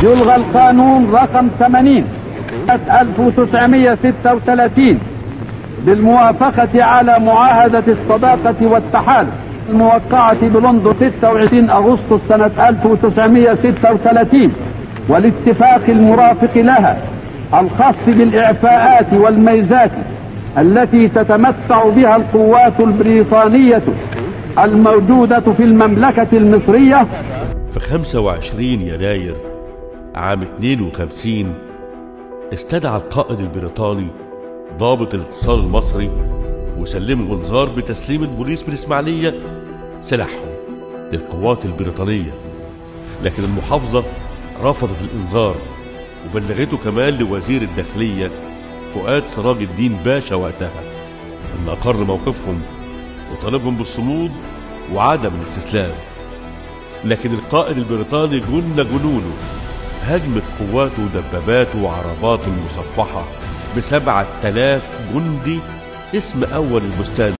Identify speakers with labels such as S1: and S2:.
S1: يلغى القانون رقم 80 سنة 1936 بالموافقة على معاهدة الصداقة والتحالف الموقعة بلندن 26 أغسطس سنة 1936 والاتفاق المرافق لها الخاص بالإعفاءات والميزات التي تتمتع بها القوات البريطانية الموجودة في المملكة المصرية.
S2: في 25 يناير عام 52 استدعى القائد البريطاني ضابط الاتصال المصري وسلمه انذار بتسليم البوليس بالإسماعيلية سلاحهم للقوات البريطانية، لكن المحافظة رفضت الإنذار وبلغته كمان لوزير الداخلية فؤاد سراج الدين باشا وقتها، اللي أقر موقفهم وطالبهم بالصمود وعدم الاستسلام. لكن القائد البريطاني جنونه هجمت قواته ودباباته وعرباته المصفحة ب7,000 جندي، اسم أول البستان.